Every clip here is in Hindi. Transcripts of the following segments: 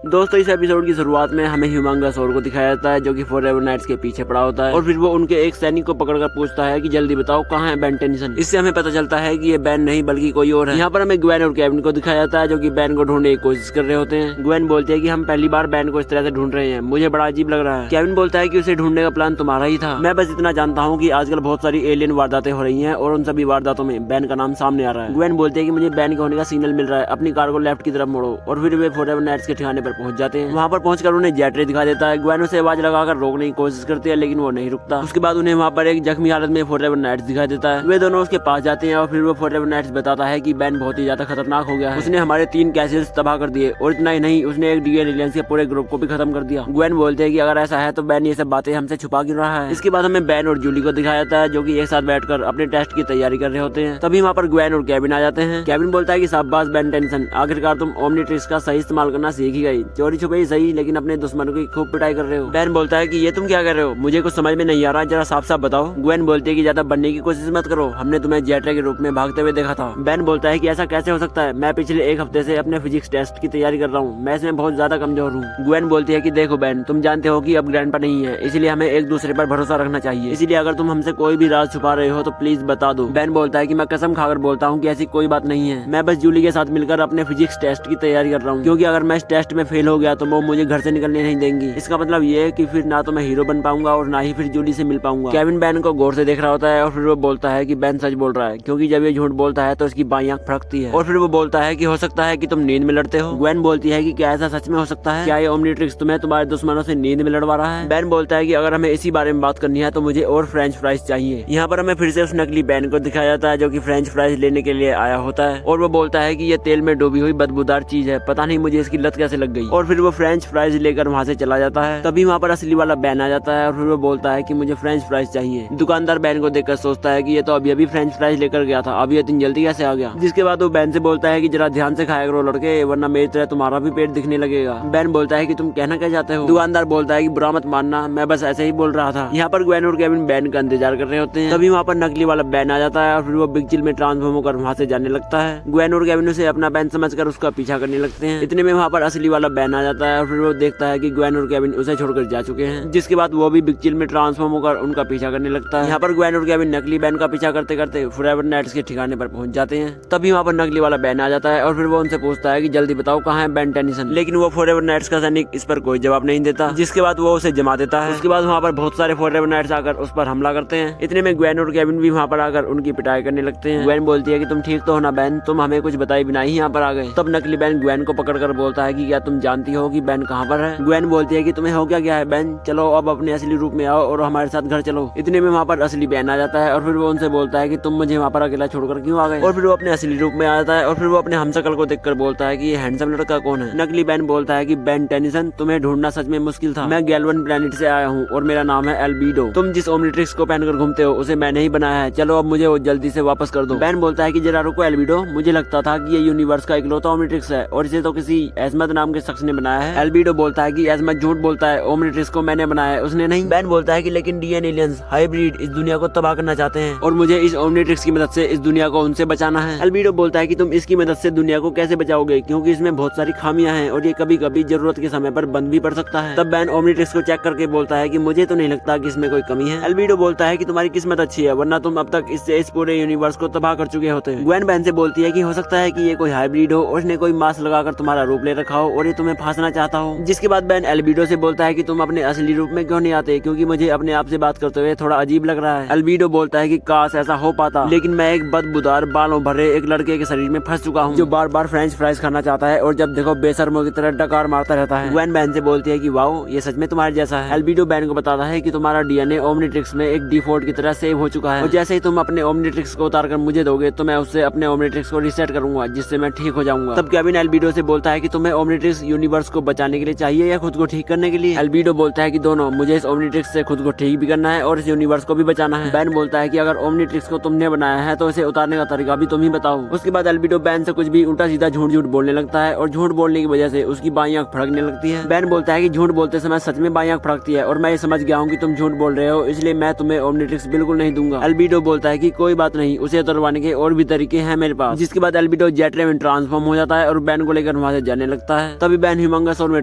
दोस्तों इस एपिसोड की शुरुआत में हमें ह्यूमंगस को दिखाया जाता है जो कि फॉरएवर नाइट्स के पीछे पड़ा होता है और फिर वो उनके एक सैनिक को पकड़कर पूछता है कि जल्दी बताओ कहाँ है बेन टेनिसन। इससे हमें पता चलता है कि ये बेन नहीं बल्कि कोई और है। यहाँ पर हमें ग्वेन और केविन को दिखाया जाता है जो कि बेन को ढूंढने की कोशिश कर रहे होते हैं। ग्वेन बोलती है कि हम पहली बार बेन को इस तरह से ढूंढ रहे हैं, मुझे बड़ा अजीब लग रहा है। केविन बोलता है कि उसे ढूंढने का प्लान तुम्हारा ही था, मैं बस इतना जानता हूँ कि आजकल बहुत सारी एलियन वारदातें हो रही हैं और उन सभी वारदातों में बेन का नाम सामने आ रहा है। ग्वेन बोलती है कि मुझे बेन के होने का सिग्नल मिल रहा है, अपनी कार को लेफ्ट की तरफ मोड़ो। और फिर वे फॉरएवर नाइट्स के ठिकाने पर पहुंच जाते हैं। वहाँ पर पहुंचकर उन्हें जेट रे दिखा देता है। ग्वेन उसे आवाज लगाकर रोकने की कोशिश करती है लेकिन वो नहीं रुकता। उसके बाद उन्हें वहाँ पर एक जख्मी हालत में फॉरएवर नाइट्स दिखाई देता है। वे दोनों उसके पास जाते हैं और फिर वो फॉरएवर नाइट्स बताता है कि बेन बहुत ही ज्यादा खतरनाक हो गया है, उसने हमारे 3 कैसेल्स तबाह कर दिए और इतना ही नहीं उसने एक डीएन एलियंस के पूरे ग्रुप को भी खत्म कर दिया। ग्वेन बोलते हैं कि अगर ऐसा है तो बेन ये सब बातें हमसे छुपा क्यों रहा है। इसके बाद हमें बेन और जूली को दिखाया जाता है जो कि एक साथ बैठकर अपने टेस्ट की तैयारी कर रहे होते हैं। तभी वहाँ पर ग्वेन और केविन आ जाते हैं। केविन बोलता है कि शाबाश बेन टेनिसन, आखिरकार तुम ओमनीट्रिक्स का सही इस्तेमाल करना सीख ही गई, चोरी छुपे ही सही लेकिन अपने दुश्मनों की खूब पिटाई कर रहे हो। बेन बोलता है कि ये तुम क्या कर रहे हो, मुझे कुछ समझ में नहीं आ रहा, जरा साफ साफ बताओ। ग्वेन बोलती है कि ज्यादा बनने की कोशिश मत करो, हमने तुम्हें जेट रे के रूप में भागते हुए देखा था। बेन बोलता है कि ऐसा कैसे हो सकता है, मैं पिछले 1 हफ्ते से अपने फिजिक्स टेस्ट की तैयारी कर रहा हूँ, मैं इसमें बहुत ज्यादा कमजोर हूँ। ग्वेन बोलती है कि देखो बेन, तुम जानते हो कि अब ग्रैंडपा नहीं है, इसलिए हमें एक दूसरे पर भरोसा रखना चाहिए, इसलिए अगर तुम हमसे कोई भी राज छुपा रहे हो तो प्लीज बता दो। बेन बोलता है कि मैं कसम खाकर बोलता हूँ कि ऐसी कोई बात नहीं है, मैं बस जूली के साथ मिलकर अपने फिजिक्स टेस्ट की तैयारी कर रहा हूँ, क्योंकि अगर मैं इस टेस्ट में फेल हो गया तो वो मुझे घर से निकलने नहीं देंगी। इसका मतलब ये है कि फिर ना तो मैं हीरो बन पाऊंगा और ना ही फिर जूली से मिल पाऊंगा। केविन बेन को गौर से देख रहा होता है और फिर वो बोलता है कि बेन सच बोल रहा है, क्योंकि जब ये झूठ बोलता है तो इसकी बाईं आंख फड़कती है। और फिर वो बोलता है कि हो सकता है कि तुम नींद में लड़ते हो। ग्वेन बोलती है कि क्या ऐसा सच में हो सकता है, क्या ये ओमनीट्रिक्स तुम्हें तुम्हारे दुश्मनों से नींद में लड़वा रहा है। बेन बोलता है कि अगर हमें इसी बारे में बात करनी है तो मुझे और फ्रेंच फ्राइज चाहिए। यहाँ पर हमें फिर से उस नकली बेन को दिखाया जाता है जो कि फ्रेंच फ्राइज लेने के लिए आया होता है और वो बोलता है कि ये तेल में डूबी हुई बदबूदार चीज है, पता नहीं मुझे इसकी लत कैसे लग गई। और फिर वो फ्रेंच फ्राइज लेकर वहाँ से चला जाता है। तभी वहाँ पर असली वाला बेन आ जाता है और फिर वो बोलता है कि मुझे फ्रेंच फ्राइज चाहिए। दुकानदार बेन को देखकर सोचता है कि ये तो अभी अभी फ्रेंच फ्राइज लेकर गया था, अभी इतनी जल्दी कैसे आ गया। जिसके बाद वो बेन से बोलता है कि जरा ध्यान से खाया करो लड़के, वरना मेरी तरह तुम्हारा भी पेट दिखने लगेगा। बेन बोलता है कि तुम कहना क्या चाहते हो। दुकानदार बोलता है कि बुरा मत मानना, मैं बस ऐसे ही बोल रहा था। यहाँ पर ग्वेन और केविन बेन का इंतजार कर रहे होते हैं। तभी वहाँ पर नकली वाला बेन आ जाता है और फिर वो बिग चिल में ट्रांसफॉर्म होकर वहाँ से जाने लगता है। ग्वेन और केविन उसे अपना बेन समझकर उसका पीछा करने लगते हैं। इतने में वहाँ पर असली वाला बेन आ जाता है और फिर वो देखता है कि ग्वेन और केविन उसे छोड़कर जा चुके हैं। जिसके बाद वो भी बिग चिल में ट्रांसफॉर्म होकर उनका पीछा करने लगता है। यहाँ पर ग्वेन और केविन नकली बेन का पीछा करते करते फॉरएवर नाइट्स के ठिकाने पर पहुंच जाते हैं। तभी वहाँ पर नकली वाला बेन आ जाता है और फिर वो उनसे पूछता है कि जल्दी बताओ कहाँ है बेन टेनिसन। लेकिन वो फॉरएवर नाइट्स का सैनिक इस पर कोई जवाब नहीं देता। जिसके बाद वो उसे जमा देता है। उसके बाद वहाँ पर बहुत सारे फॉरएवर नाइट्स आकर उस पर हमला करते हैं। इतने में ग्वेन और केविन भी वहाँ पर आकर उनकी पिटाई करने लगते हैं। ग्वेन बोलती है कि तुम ठीक तो हो ना बेन, तुम हमें कुछ बताए बिना ही यहाँ पर आ गए। तब नकली बेन ग्वेन को पकड़कर बोलता है कि क्या तुम जानती हो कि बेन कहाँ पर है। ग्वेन बोलती है कि तुम्हें हो क्या गया है बेन, चलो अब अपने असली रूप में आओ और हमारे साथ घर चलो। इतने में वहाँ पर असली बेन आ जाता है और फिर वो उनसे बोलता है कि तुम मुझे वहाँ पर अकेला छोड़कर क्यों आ गए। और फिर वो अपने असली रूप में आ जाता है और फिर वो अपने हमशक्ल को देखकर बोलता है कि ये हैंडसम लड़का कौन है। नकली बेन बोलता है कि बेन टेनिसन, तुम्हें ढूंढना सच में मुश्किल था, मैं गैल्वन प्लेनेट से आया हूँ और मेरा नाम है एल्बीडो। तुम जिस ओमनीट्रिक्स को पहनकर घूमते हो उसे मैंने ही बनाया है, चलो अब मुझे वो जल्दी से वापस कर दो। बेन बोलता है कि जरा रुको एल्बीडो, मुझे लगता था कि ये यूनिवर्स का इकलौता ओमनीट्रिक्स है और इसे तो किसी एजमत नाम के शख्स ने बनाया है। एल्बीडो बोलता है कि एजमत झूठ बोलता है, ओमनीट्रिक्स को मैंने बनाया है, उसने नहीं। बेन बोलता है कि लेकिन डीएन एलियंस हाइब्रिड इस दुनिया को तबाह करना चाहते हैं और मुझे इस ओमनीट्रिक्स की मदद से इस दुनिया को उनसे बचाना है। एल्बीडो बोलता है कि तुम इसकी मदद से दुनिया को कैसे बचाओगे, क्योंकि इसमें बहुत सारी खामियां हैं और ये कभी कभी जरूरत के समय पर बंद भी पड़ सकता है। तब बेन ओमनीट्रिक्स को चेक करके बोलता है कि मुझे तो नहीं लगता कि इसमें कोई कमी है। एल्बीडो बोलता है कि तुम्हारी किस्मत अच्छी है, वरना तुम अब तक इससे इस पूरे यूनिवर्स को तबाह कर चुके होते। ग्वेन बेन से बोलती है कि हो सकता है कि ये कोई हाइब्रिड हो और उसने कोई मास्क लगाकर तुम्हारा रूप ले रखा हो और ये तुम्हें फांसना चाहता हो। जिसके बाद बेन एल्बीडो से बोलता है कि तुम अपने असली रूप में क्यों नहीं आते, क्योंकि मुझे अपने आप से बात करते हुए थोड़ा अजीब लग रहा है। एल्बीडो बोलता है कि काश ऐसा हो पाता, लेकिन मैं एक बदबूदार बालों भरे एक लड़के के शरीर में फंस चुका हूँ जो बार बार फ्रेंच फ्राइज खाना चाहता है और जब देखो बेशर्मों की तरह डकार मारता रहता है। ग्वेन बेन से बोलती है कि वाओ, ये सच में तुम्हारे जैसा है। एल्बीडो बेन को बताता है कि तुम्हारा डीएनए ओमनीट्रिक्स में एक डिफॉल्ट की तरह सेव हो चुका है और जैसे ही तुम अपने ओमनीट्रिक्स को उतारकर मुझे दोगे तो मैं उससे अपने ओमनीट्रिक्स को रीसेट करूंगा, जिससे मैं ठीक हो जाऊंगा। तब केविन एल्बीडो से बोलता है कि तुम्हें ओमनीट्रिक्स यूनिवर्स को बचाने के लिए चाहिए या खुद को ठीक करने के लिए। एल्बीडो बोलता है कि दोनों, मुझे इस ओमनीट्रिक्स से खुद को ठीक भी करना है और इस यूनिवर्स को भी बचाना है। बेन बोलता है कि अगर ओमनीट्रिक्स को तुमने बनाया है तो इसे उतारने का तरीका भी तुम ही बताओ। उसके बाद एल्बीडो बेन से कुछ भी उल्टा सीधा झूठ झूठ बोलने लगता है और झूठ बोलने की वजह से उसकी बाईं आंख फड़कने लगती है। बेन बोलता है कि झूठ बोलते समय सच में बाईं आंख फड़कती है और मैं ये समझ गया हूँ कि तुम झूठ बोल रहे हो, इसलिए मैं तुम्हें ओमनीट्रिक्स बिल्कुल नहीं दूंगा। एल्बीडो बोलता है कि कोई बात नहीं, उसे उतरवाने के और भी तरीके हैं मेरे पास। जिसके बाद एल्बीडो जेट रे में ट्रांसफॉर्म हो जाता है और बेन को लेकर वहाँ से जाने लगता है। तभी तभी बैन ह्यूमंगस और में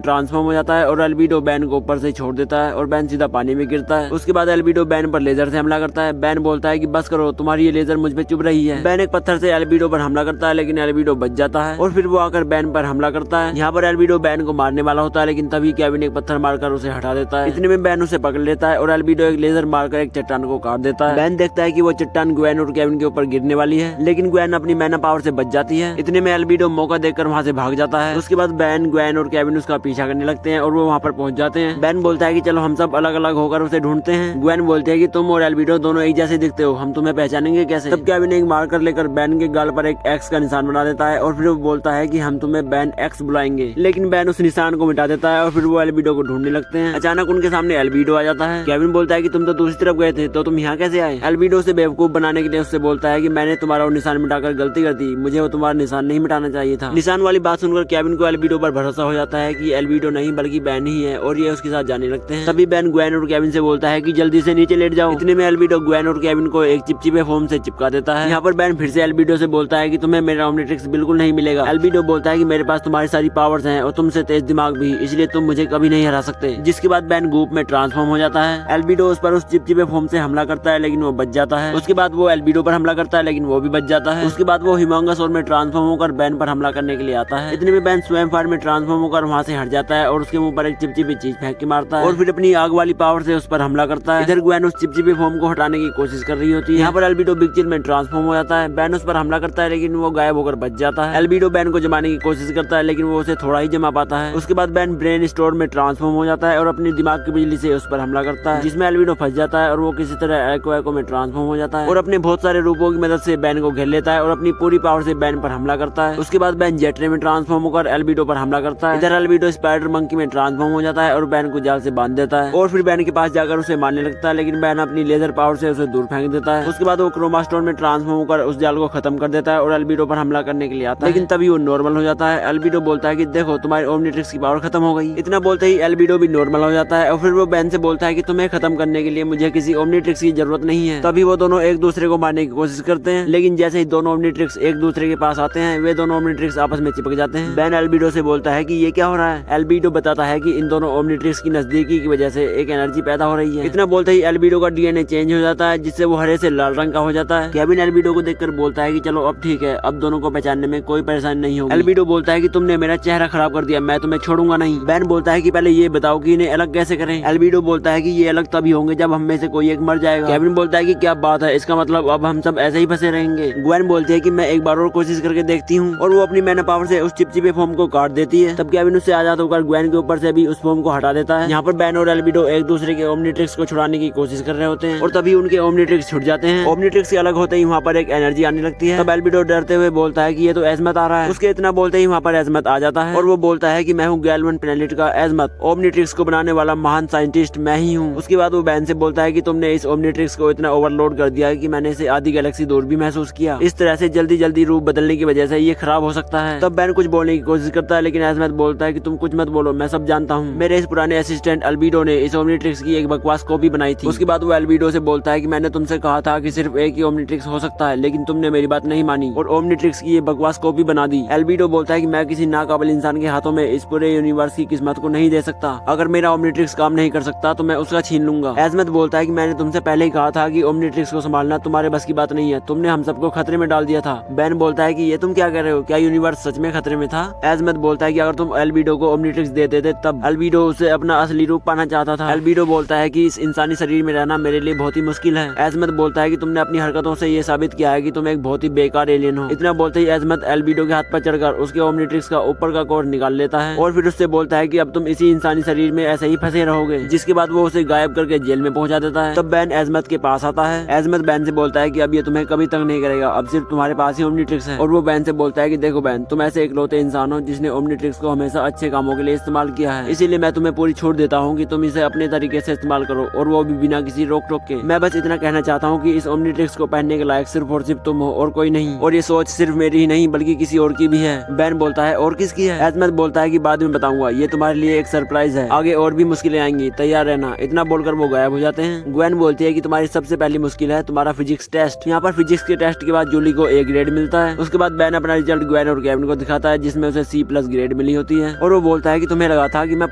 ट्रांसफॉर्म हो जाता है और एल्बिडो बैन को ऊपर से छोड़ देता है और बैन सीधा पानी में गिरता है। उसके बाद एल्बिडो बैन पर लेजर से हमला करता है। बैन बोलता है कि बस करो, तुम्हारी ये लेजर मुझ पे चुभ रही है। बैन एक पत्थर से एल्बिडो पर हमला करता है लेकिन एल्बिडो बच जाता है और फिर वो आकर बैन पर हमला करता है। यहाँ पर एल्बिडो बैन को मारने वाला होता है लेकिन तभी केविन एक पत्थर मारकर उसे हटा देता है। इतने में बैन उसे पकड़ लेता है और एल्बिडो एक लेजर मारकर एक चट्टान को काट देता है। बैन देखता है कि वो चट्टान ग्वेन और केविन के ऊपर गिरने वाली है लेकिन ग्वेन अपनी मैना पावर से बच जाती है। इतने में एल्बिडो मौका देखकर वहाँ से भाग जाता है। उसके बाद बैन, ग्वेन और केविन उसका पीछा करने लगते हैं और वो वहाँ पर पहुँच जाते हैं। बैन बोलता है कि चलो हम सब अलग अलग होकर उसे ढूंढते हैं। ग्वेन बोलते हैं कि तुम और एल्बिडो दोनों एक जैसे दिखते हो, हम तुम्हें पहचानेंगे कैसे। तब केविन एक मार्कर लेकर बैन के गाल पर एक एक्स का निशान बना देता है और फिर वो बोलता है कि हम तुम्हें बैन एक्स बुलाएंगे, लेकिन बैन उस निशान को मिटा देता है और फिर वो एल्बिडो को ढूंढने लगते हैं। अचानक उनके सामने एल्बिडो आ जाता है। केविन बोलता है कि तुम तो दूसरी तरफ गए थे तो तुम यहाँ कैसे आए। एल्बिडो से बेवकूफ बनाने के लिए उससे बोलता है कि मैंने तुम्हारा वो निशान मिटाकर गलती कर दी, मुझे वो तुम्हारा निशान नहीं मिटाना चाहिए था। निशान वाली बात सुनकर केविन को एल्बिडो पर भरोसा हो जाता है कि एल्बिडो नहीं बल्कि बैन ही है और ये उसके साथ जाने लगते हैं। तभी बैन ग्वेन और केविन से बोलता है कि जल्दी से नीचे लेट जाओ। इतने में एल्बिडो ग्वेन और केविन को एक चिपचिपे फोम से चिपका देता है। यहाँ पर बैन फिर से एल्बिडो से बोलता है कि तुम्हें मेरा ओमनिट्रिक्स बिल्कुल नहीं मिलेगा। एल्बिडो बोलता है कि मेरे पास तुम्हारी सारी पावर्स हैं और तुमसे तेज दिमाग भी, इसलिए तुम मुझे कभी नहीं हरा सकते। जिसके बाद बैन गूप में ट्रांसफॉर्म हो जाता है। एल्बिडो उस पर उस चिपचिपे फोम से हमला करता है लेकिन वो बच जाता है। उसके बाद वो एल्बिडो पर हमला करता है लेकिन वो भी बच जाता है। उसके बाद वो ह्यूमंगस और में ट्रांसफॉर्म होकर बैन पर हमला करने के लिए आता है। इतने में बैन स्वयं फायर में ट्रांसफॉर्म होकर वहाँ से हट जाता है और उसके मुंह पर एक चिपचिपी चीज फेंक के मारता है और फिर अपनी आग वाली पावर से उस पर हमला करता है। इधर ग्वेन उस चिपचिपी फोम को हटाने की कोशिश कर रही होती है। यहाँ पर एल्बिडो बिग चिल में ट्रांसफॉर्म हो जाता है। बैन उस पर हमला करता है लेकिन वो गायब होकर बच जाता है। एल्बिडो बैन को जमाने की कोशिश करता है लेकिन वो उसे थोड़ा ही जमा पाता है। उसके बाद बैन ब्रेन स्टोर में ट्रांसफॉर्म हो जाता है और अपनी दिमाग की बिजली से उस पर हमला करता है जिसमें एल्बिडो फंस जाता है और वो किसी तरह एको में ट्रांसफॉर्म हो जाता है और अपने बहुत सारे रूपों की मदद से बैन को घेर लेता है और अपनी पूरी पावर से बैन पर हमला करता है। उसके बाद बैन जेट्रे में ट्रांसफॉर्म होकर एल्बिडो पर हमला करता है। इधर एल्बिडो स्पाइडर मंकी में ट्रांसफॉर्म हो जाता है और बैन को जाल से बांध देता है और फिर बैन के पास जाकर उसे मारने लगता है लेकिन बैन अपनी लेजर पावर से उसे दूर फेंक देता है। उसके बाद वो क्रोमा स्टोन में ट्रांसफॉर्म होकर उस जाल को खत्म कर देता है और एल्बिडो पर हमला करने के लिए आता है लेकिन तभी वो नॉर्मल हो जाता है। एल्बिडो बोलता है कि देखो तुम्हारी ओमनिट्रिक्स की पावर खत्म हो गई। इतना बोलते ही एल्बिडो भी नॉर्मल हो जाता है और फिर वो बैन से बोलता है कि तुम्हें खत्म करने के लिए मुझे किसी ओमनिट्रिक्स की जरूरत नहीं है। तभी वो दोनों एक दूसरे को मारने की कोशिश करते हैं लेकिन जैसे ही दोनों ओमनिट्रिक्स एक दूसरे के पास आते हैं वे दोनों ओमनिट्रिक्स आपस में चिपक जाते हैं। बैन एल्बिडो से बोलता है कि ये क्या हो रहा है। एल्बिडो बताता है कि इन दोनों ओमनिट्रिक्स की नजदीकी की वजह से एक एनर्जी पैदा हो रही है। इतना बोलते ही एल्बिडो का डीएनए चेंज हो जाता है जिससे वो हरे से लाल रंग का हो जाता है। केविन एल्बिडो को देखकर बोलता है कि चलो अब ठीक है, अब दोनों को पहचानने में कोई परेशानी नहीं होगी। एल्बिडो बोलता है कि तुमने मेरा चेहरा खराब कर दिया, मैं तुम्हें छोड़ूंगा नहीं। बैन बोलता है कि पहले ये बताओ कि इन्हें अलग कैसे करें। एल्बिडो बोलता है कि ये अलग तभी होंगे जब हम में से कोई एक मर जाएगा। केविन बोलता है कि क्या बात है, इसका मतलब अब हम सब ऐसे ही फंसे रहेंगे। ग्वेन बोलती है कि मैं एक बार और कोशिश करके देखती हूँ और वो अपनी मैना पावर से उस चिपचिपे फोम को काट देती है। तब केविन उससे आजाद होकर ग्वेन के ऊपर से भी उस फोम को हटा देता है। यहाँ पर बैन और एल्बिडो एक दूसरे के ओमनिट्रिक्स को छुड़ाने की कोशिश कर रहे होते हैं और तभी उनके ओमनिट्रिक्स छूट जाते हैं। ओमनिट्रिक्स के अलग होते ही वहाँ पर एक एनर्जी आने लगती है। तब एल्बिडो डरते हुए बोलता है कि ये तो एजमत आ रहा है। उसके इतना बोलते ही वहाँ पर एजमत आ जाता है और वो बोलता है कि मैं हूँ गैलवन प्लेनेट का एजमत, ओमनिट्रिक्स को बनाने वाला महान साइंटिस्ट मैं ही हूँ। उसके बाद वो बैन से बोलता है कि तुमने इस ओमनिट्रिक्स को इतना ओवरलोड कर दिया है कि मैंने इसे आधी गैलेक्सी दूर भी महसूस किया। इस तरह से जल्दी जल्दी रूप बदलने की वजह से ये खराब हो सकता है। तब बैन कुछ बोलने की कोशिश करता है लेकिन एजमत बोलता है कि तुम कुछ मत बोलो, मैं सब जानता हूँ। मेरे इस पुराने असिस्टेंट एल्बिडो ने इस ओमनिट्रिक्स की एक बकवास कॉपी बनाई थी। उसके बाद वो एल्बिडो से बोलता है कि मैंने तुमसे कहा था कि सिर्फ एक ही ओमनिट्रिक्स हो सकता है लेकिन तुमने मेरी बात नहीं मानी और ओमनिट्रिक्स की ये बकवास कॉपी बना दी। एल्बिडो बोलता है कि मैं किसी नाकाबिल इंसान के हाथों में इस पूरे यूनिवर्स की किस्मत को नहीं दे सकता। अगर मेरा ओमनिट्रिक्स काम नहीं कर सकता तो मैं उसका छीन लूंगा। एजमत बोलता है कि मैंने तुमसे पहले ही कहा था कि ओमनिट्रिक्स को संभालना तुम्हारे बस की बात नहीं है, तुमने हम सबको खतरे में डाल दिया था। बैन बोलता है कि ये तुम क्या कह रहे हो, क्या यूनिवर्स सच में खतरे में था। एजमत बोलता है कि अगर तुम एल्बिडो को ओमनिट्रिक्स दे देते तब एल्बिडो उसे अपना असली रूप पाना चाहता था। एल्बिडो बोलता है कि इस इंसानी शरीर में रहना मेरे लिए बहुत ही मुश्किल है। एजमत बोलता है कि तुमने अपनी हरकतों से ये साबित किया है कि तुम एक बहुत ही बेकार एलियन हो। इतना बोलते ही एजमत एल्बिडो के हाथ पर चढ़कर उसके ओमनिट्रिक्स का ऊपर का कोर निकाल लेता है और फिर उससे बोलता है कि अब तुम इसी इंसानी शरीर में ऐसे ही फंसे रहोगे। जिसके बाद वो उसे गायब करके जेल में पहुंचा देता है। तब बैन एजमत के पास आता है। एजमत बैन से बोलता है कि अब ये तुम्हें कभी तंग नहीं करेगा, अब सिर्फ तुम्हारे पास ही ओमनिट्रिक्स है। और वो बैन से बोलता है कि देखो बैन, तुम ऐसे इकलौते इंसान हो जिसने ओमनिट्रिक्स को हमेशा अच्छे कामों के लिए इस्तेमाल किया है, इसीलिए मैं तुम्हें पूरी छूट देता हूँ कि तुम इसे अपने तरीके से इस्तेमाल करो और वो भी बिना किसी रोक टोक के। मैं बस इतना कहना चाहता हूँ कि इस ओमनिट्रिक्स को पहनने के लायक सिर्फ और सिर्फ तुम हो और कोई नहीं। और ये सोच सिर्फ मेरी ही नहीं बल्कि किसी और की भी है। बैन बोलता है और किसकी है। एजमत बोलता है कि बाद में बताऊंगा, ये तुम्हारे लिए एक सरप्राइज है, आगे और भी मुश्किलें आएंगी, तैयार रहना। इतना बोलकर वो गायब हो जाते हैं। ग्वेन बोलती है कि तुम्हारी सबसे पहली मुश्किल है तुम्हारा फिजिक्स टेस्ट। यहाँ पर फिजिक्स के टेस्ट के बाद जूली को A ग्रेड मिलता है। उसके बाद बैन अपना रिजल्ट ग्वेन और केविन को दिखाता है जिसमें उसे C+ ग्रेड मिली होती है और वो बोलता है कि तुम्हें लगा था कि मैं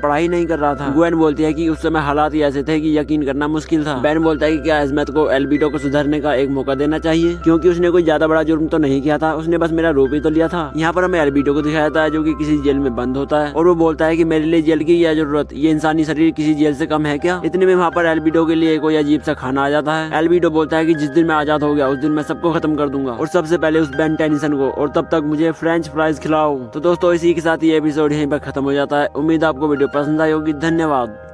पढ़ाई नहीं कर रहा था। ग्वेन बोलती है कि उस समय हालात ही ऐसे थे कि यकीन करना मुश्किल था। बेन बोलता है कि क्या इस्मत को एल्बिडो को सुधरने का एक मौका देना चाहिए, क्योंकि उसने कोई ज्यादा बड़ा जुर्म तो नहीं किया था, उसने बस मेरा रूप ही तो लिया था। यहाँ पर हमें एल्बिडो को दिखाया जाता है जो कि किसी जेल में बंद होता है और वो बोलता है कि मेरे लिए जेल की क्या जरूरत, ये इंसानी शरीर किसी जेल से कम है क्या। इतने में वहाँ पर एल्बिडो के लिए कोई अजीब सा खाना आ जाता है। एल्बिडो बोलता है कि जिस दिन मैं आजाद हो गया उस दिन मैं सबको खत्म कर दूंगा और सबसे पहले उस बेन टेनिसन को, और तब तक मुझे फ्रेंच फ्राइज खिलाओ। तो दोस्तों इसी के साथ ये एपिसोड यहीं पर खत्म हो जाता है। उम्मीद आपको वीडियो पसंद आई होगी। धन्यवाद।